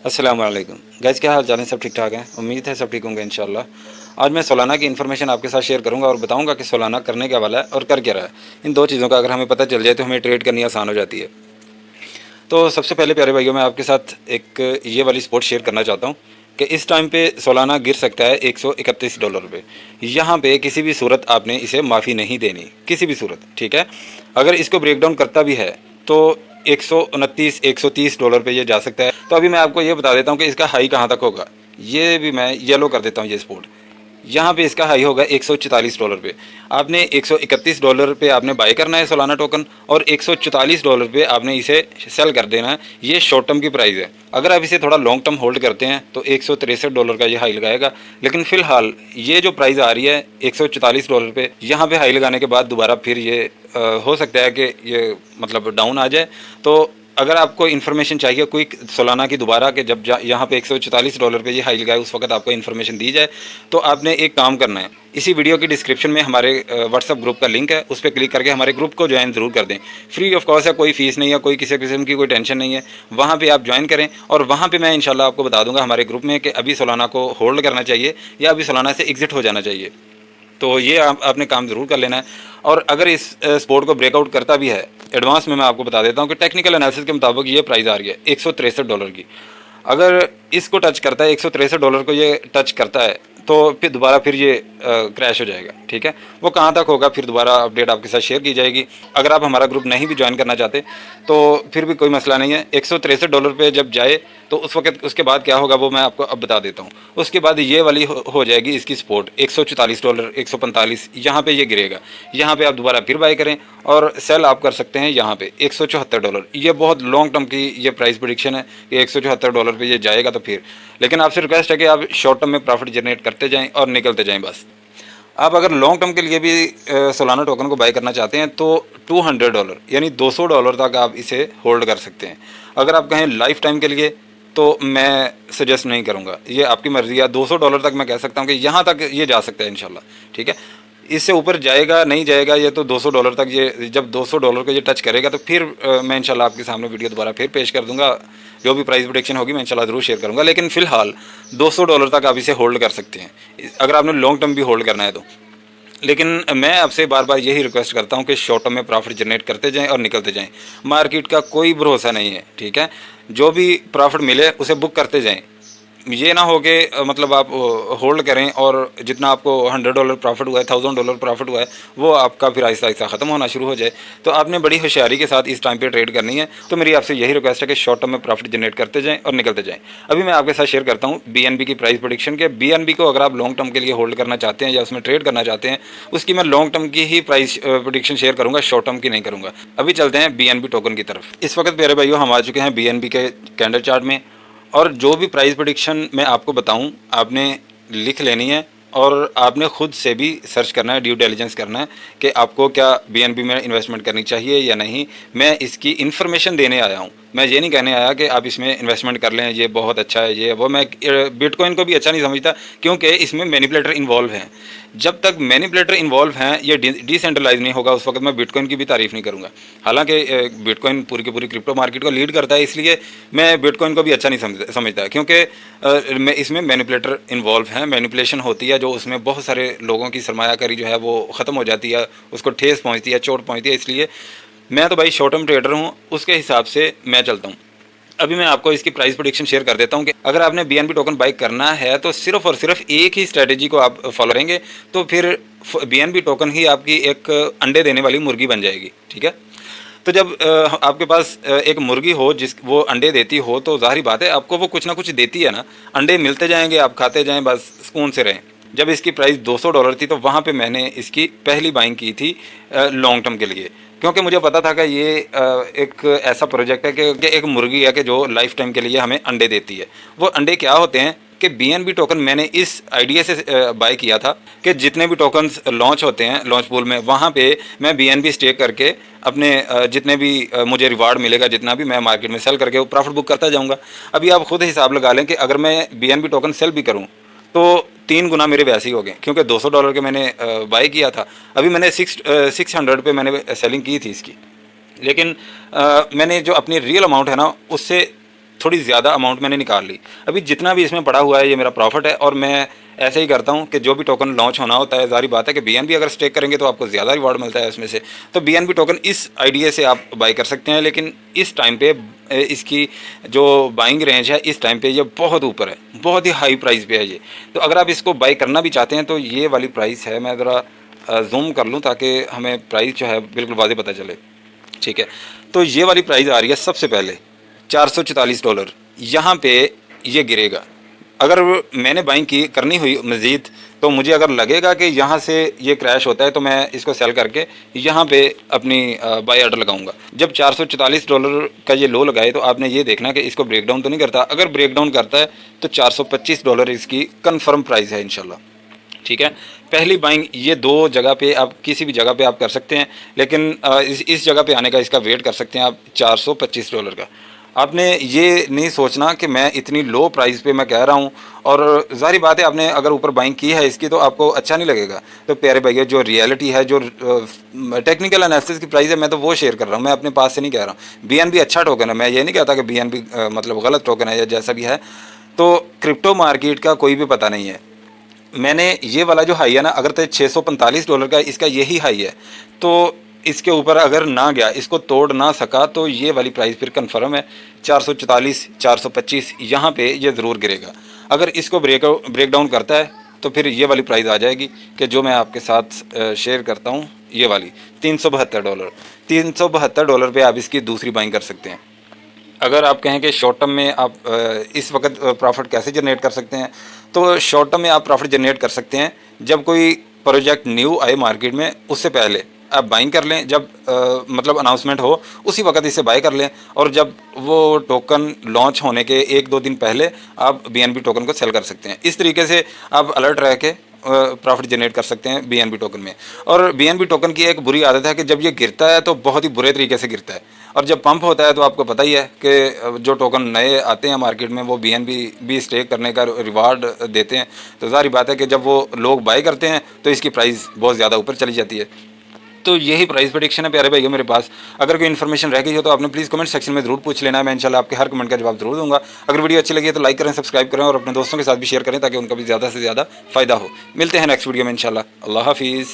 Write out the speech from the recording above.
अस्सलाम वालेकुम गाइस, क्या हाल चाल है? सब ठीक ठाक हैं। उम्मीद है सब ठीक होंगे इंशाल्लाह। आज मैं सोलाना की इन्फॉर्मेशन आपके साथ शेयर करूंगा और बताऊंगा कि सोलाना करने क्या वाला है और कर क्या रहा है। इन दो चीज़ों का अगर हमें पता चल जाए तो हमें ट्रेड करनी आसान हो जाती है। तो सबसे पहले प्यारे भाइयों, मैं आपके साथ एक ये वाली स्पोर्ट शेयर करना चाहता हूँ कि इस टाइम पे सोलाना गिर सकता है $131 पे। यहाँ पे किसी भी सूरत आपने इसे माफ़ी नहीं देनी, किसी भी सूरत, ठीक है। अगर इसको ब्रेक डाउन करता भी है तो $129 $130 पे ये जा सकता है। तो अभी मैं आपको ये बता देता हूँ कि इसका हाई कहाँ तक होगा। ये भी मैं येलो कर देता हूँ ये स्पोर्ट। यहाँ पे इसका हाई होगा $144 पे। आपने $131 पे आपने बाय करना है सोलाना टोकन और $144 पे आपने इसे सेल कर देना है। ये शॉर्ट टर्म की प्राइस है। अगर आप इसे थोड़ा लॉन्ग टर्म होल्ड करते हैं तो $163 का ये हाई लगाएगा। लेकिन फिलहाल ये जो प्राइस आ रही है $144 पे, यहाँ पे हाई लगाने के बाद दोबारा फिर ये हो सकता है कि ये मतलब डाउन आ जाए। तो अगर आपको इन्फॉर्मेशन चाहिए क्विक सोलाना की दोबारा के जब यहाँ पे $144 पे ये हाई लगाए उस वक्त आपको इन्फॉर्मेशन दी जाए, तो आपने एक काम करना है। इसी वीडियो की डिस्क्रिप्शन में हमारे व्हाट्सअप ग्रुप का लिंक है, उस पर क्लिक करके हमारे ग्रुप को ज्वाइन ज़रूर कर दें। फ्री ऑफ कॉस्ट है, कोई फीस नहीं है, कोई किसी किस्म की कोई टेंशन नहीं है। वहाँ पे आप ज्वाइन करें और वहाँ पे मैं इंशाल्लाह आपको बता दूंगा हमारे ग्रुप में कि अभी सोलाना को होल्ड करना चाहिए या अभी सोलाना से एग्जिट हो जाना चाहिए। तो ये आपने काम ज़रूर कर लेना है। और अगर इस स्पोर्ट को ब्रेकआउट करता भी है, एडवांस में मैं आपको बता देता हूँ कि टेक्निकल एनालिसिस के मुताबिक ये प्राइस आ रही है $163 की। अगर इसको टच करता है, $163 को ये टच करता है, तो फिर दोबारा फिर ये क्रैश हो जाएगा, ठीक है। वो कहाँ तक होगा फिर दोबारा अपडेट आपके साथ शेयर की जाएगी। अगर आप हमारा ग्रुप नहीं भी ज्वाइन करना चाहते तो फिर भी कोई मसला नहीं है। $163 पे जब जाए तो उस वक्त उसके बाद क्या होगा वो मैं आपको अब बता देता हूँ। उसके बाद ये वाली हो जाएगी इसकी सपोर्ट $144 145, यहाँ पे ये गिरेगा। यहाँ पे आप दोबारा फिर बाय करें और सेल आप कर सकते हैं यहाँ पे $174। ये बहुत लॉन्ग टर्म की ये प्राइस प्रेडिक्शन है कि $174 पे ये जाएगा। तो फिर लेकिन आपसे रिक्वेस्ट है कि आप शॉर्ट टर्म में प्रॉफिट जनरेट करते जाएं और निकलते जाएं बस। आप अगर लॉन्ग टर्म के लिए भी सोलाना टोकन को बाय करना चाहते हैं तो $200 यानी $200 तक आप इसे होल्ड कर सकते हैं। अगर आप कहें लाइफ टाइम के लिए तो मैं सजेस्ट नहीं करूंगा, ये आपकी मर्ज़ी है। $200 तक मैं कह सकता हूं कि यहाँ तक ये जा सकता है इंशाल्लाह, ठीक है। इससे ऊपर जाएगा नहीं जाएगा ये तो $200 तक, ये जब $200 को ये टच करेगा तो फिर मैं इंशाल्लाह आपके सामने वीडियो दोबारा फिर पेश कर दूंगा। जो भी प्राइस प्रेडिक्शन होगी मैं इंशाल्लाह ज़रूर शेयर करूंगा। लेकिन फ़िलहाल $200 तक आप इसे होल्ड कर सकते हैं अगर आपने लॉन्ग टर्म भी होल्ड करना है तो। लेकिन मैं आपसे बार बार यही रिक्वेस्ट करता हूं कि शॉर्ट टर्म में प्रॉफिट जनरेट करते जाएं और निकलते जाएं। मार्केट का कोई भरोसा नहीं है, ठीक है। जो भी प्रॉफिट मिले उसे बुक करते जाएं। ये ना हो कि मतलब आप होल्ड करें और जितना आपको $100 प्रॉफिट हुआ है, $1000 प्रॉफिट हुआ है, वो आपका फिर आहिस्ता आहिस्ता ख़त्म होना शुरू हो जाए। तो आपने बड़ी होशियारी के साथ इस टाइम पे ट्रेड करनी है। तो मेरी आपसे यही रिक्वेस्ट है कि शॉर्ट टर्म में प्रॉफिट जनरेट करते जाएं और निकलते जाएं। अभी मैं आपके साथ शेयर करता हूँ BNB की प्राइस प्रेडिक्शन के। BNB को अगर आप लॉन्ग टर्म के लिए होल्ड करना चाहते हैं या उसमें ट्रेड करना चाहते हैं, उसकी मैं लॉन्ग टर्म की ही प्राइस प्रेडिक्शन शेयर करूँगा, शॉर्ट टर्म की नहीं करूँगा। अभी चलते हैं BNB टोकन की तरफ। इस वक्त प्यारे भाइयों हम आ चुके हैं BNB के कैंडल चार्ट में और जो भी प्राइस प्रेडिक्शन मैं आपको बताऊं आपने लिख लेनी है और आपने ख़ुद से भी सर्च करना है, ड्यू डिलिजेंस करना है कि आपको क्या BNB में इन्वेस्टमेंट करनी चाहिए या नहीं। मैं इसकी इन्फॉर्मेशन देने आया हूं, मैं ये नहीं कहने आया कि आप इसमें इन्वेस्टमेंट कर लें, ये बहुत अच्छा है ये वो। मैं बिटकॉइन को भी अच्छा नहीं समझता क्योंकि इसमें मैनिपुलेटर इन्वॉल्व हैं। जब तक मैनिपुलेटर इन्वॉल्व हैं, ये डिसेंट्रलाइज नहीं होगा, उस वक्त मैं बिटकॉइन की भी तारीफ़ नहीं करूँगा। हालांकि बिटकॉइन पूरी की पूरी क्रिप्टो मार्केट को लीड करता है, इसलिए मैं बिटकॉइन को भी अच्छा नहीं समझता क्योंकि इसमें मैनिपुलेटर इन्वॉल्व हैं, मैनिपुलेशन होती है जो उसमें बहुत सारे लोगों की सरमायाकारी जो है वो ख़त्म हो जाती है, उसको ठेस पहुँचती है, चोट पहुँचती है। इसलिए मैं तो भाई शॉर्ट टर्म ट्रेडर हूँ, उसके हिसाब से मैं चलता हूँ। अभी मैं आपको इसकी प्राइस प्रेडिक्शन शेयर कर देता हूँ कि अगर आपने BNB टोकन बाई करना है तो सिर्फ और सिर्फ एक ही स्ट्रेटेजी को आप फॉलो करेंगे तो फिर BNB टोकन ही आपकी एक अंडे देने वाली मुर्गी बन जाएगी, ठीक है। तो जब आपके पास एक मुर्गी हो जिस वो अंडे देती हो तो जाहिर बात है आपको वो कुछ ना कुछ देती है ना। अंडे मिलते जाएंगे, आप खाते जाएं, बस सुकून से रहें। जब इसकी प्राइस $200 थी तो वहाँ पे मैंने इसकी पहली बाइंग की थी लॉन्ग टर्म के लिए, क्योंकि मुझे पता था कि ये एक ऐसा प्रोजेक्ट है कि एक मुर्गी है कि जो लाइफ टाइम के लिए हमें अंडे देती है। वो अंडे क्या होते हैं कि BNB टोकन मैंने इस आइडिया से बाय किया था कि जितने भी टोकन्स लॉन्च होते हैं लॉन्च पूल में, वहाँ पे मैं BNB स्टेक करके अपने जितने भी मुझे रिवार्ड मिलेगा, जितना भी मैं मार्केट में सेल करके वो प्रॉफिट बुक करता जाऊँगा। अभी आप खुद हिसाब लगा लें कि अगर मैं BNB टोकन सेल भी करूँ तो 3 गुना मेरे वैसे ही हो गए, क्योंकि $200 के मैंने बाई किया था। अभी मैंने 600 पे मैंने सेलिंग की थी इसकी। लेकिन मैंने जो अपनी रियल अमाउंट है ना उससे थोड़ी ज़्यादा अमाउंट मैंने निकाल ली। अभी जितना भी इसमें पड़ा हुआ है ये मेरा प्रॉफिट है, और मैं ऐसे ही करता हूँ कि जो भी टोकन लॉन्च होना होता है, ज़ाहिर बात है कि BNB अगर स्टेक करेंगे तो आपको ज़्यादा रिवार्ड मिलता है उसमें से, तो BNB टोकन इस आइडिया से आप बाई कर सकते हैं। लेकिन इस टाइम पे इसकी जो बाइंग रेंज है इस टाइम पे ये बहुत ऊपर है, बहुत ही हाई प्राइस पे है ये। तो अगर आप इसको बाई करना भी चाहते हैं तो ये वाली प्राइस है, मैं ज़रा जूम कर लूँ ताकि हमें प्राइस जो है बिल्कुल वाज़े पता चले। ठीक है, तो ये वाली प्राइस आ रही है सबसे पहले $444। यहाँ पे ये गिरेगा। अगर मैंने बाइंग की करनी हुई मज़ीद, तो मुझे अगर लगेगा कि यहाँ से ये क्रैश होता है तो मैं इसको सेल करके यहाँ पे अपनी बाई ऑर्डर लगाऊंगा। जब $444 का ये लो लगाए तो आपने ये देखना कि इसको ब्रेक डाउन तो नहीं करता। अगर ब्रेक डाउन करता है तो $425 इसकी कन्फर्म प्राइस है इंशाल्लाह। ठीक है, पहली बाइंग ये दो जगह पे आप किसी भी जगह पे आप कर सकते हैं, लेकिन इस जगह पे आने का इसका वेट कर सकते हैं आप $425 का। आपने ये नहीं सोचना कि मैं इतनी लो प्राइस पे मैं कह रहा हूँ, और ज़ाहिर बात है आपने अगर ऊपर बाइंग की है इसकी तो आपको अच्छा नहीं लगेगा। तो प्यारे भैया, जो रियलिटी है, जो टेक्निकल एनालिसिस की प्राइस है, मैं तो वो शेयर कर रहा हूँ, मैं अपने पास से नहीं कह रहा हूँ। BNB अच्छा टोकन है, मैं ये नहीं कहता कि BNB मतलब गलत टोकन है या जैसा भी है। तो क्रिप्टो मार्केट का कोई भी पता नहीं है। मैंने ये वाला जो हाई है ना, अगर तो $645 का इसका यही हाई है, तो इसके ऊपर अगर ना गया, इसको तोड़ ना सका, तो ये वाली प्राइस फिर कंफर्म है 444 425 यहाँ पे ये ज़रूर गिरेगा। अगर इसको ब्रेक डाउन करता है तो फिर ये वाली प्राइस आ जाएगी कि जो मैं आपके साथ शेयर करता हूँ, ये वाली $372। $372 पे आप इसकी दूसरी बाइंग कर सकते हैं। अगर आप कहें कि शॉर्ट टर्म में आप इस वक्त प्रॉफिट कैसे जनरेट कर सकते हैं, तो शॉर्ट टर्म में आप प्रॉफिट जनरेट कर सकते हैं जब कोई प्रोजेक्ट न्यू आए मार्केट में, उससे पहले आप बाइंग कर लें। जब मतलब अनाउंसमेंट हो उसी वक्त इसे बाई कर लें, और जब वो टोकन लॉन्च होने के 1-2 दिन पहले आप BNB टोकन को सेल कर सकते हैं। इस तरीके से आप अलर्ट रह के प्रॉफिट जनरेट कर सकते हैं BNB टोकन में। और BNB टोकन की एक बुरी आदत है कि जब ये गिरता है तो बहुत ही बुरे तरीके से गिरता है, और जब पंप होता है तो आपको पता ही है कि जो टोकन नए आते हैं मार्केट में वो BNB भी स्टेक करने का रिवार्ड देते हैं। तो ज़ाहिर बात है कि जब वो लोग बाई करते हैं तो इसकी प्राइस बहुत ज़्यादा ऊपर चली जाती है। तो यही प्राइस प्रेडिक्शन है प्यारे भाइयों मेरे पास। अगर कोई इन्फॉर्मेशन रह गई हो तो आपने प्लीज़ कमेंट सेक्शन में ज़रूर पूछ लेना है, मैं इंशाल्लाह आपके हर कमेंट का जवाब जरूर दूंगा। अगर वीडियो अच्छी लगी है तो लाइक करें, सब्सक्राइब करें, और अपने दोस्तों के साथ भी शेयर करें ताकि उनका भी ज़्यादा से ज़्यादा फ़ायदा हो। मिलते हैं नेक्स्ट वीडियो में इंशाल्लाह। अल्लाह हाफिज़।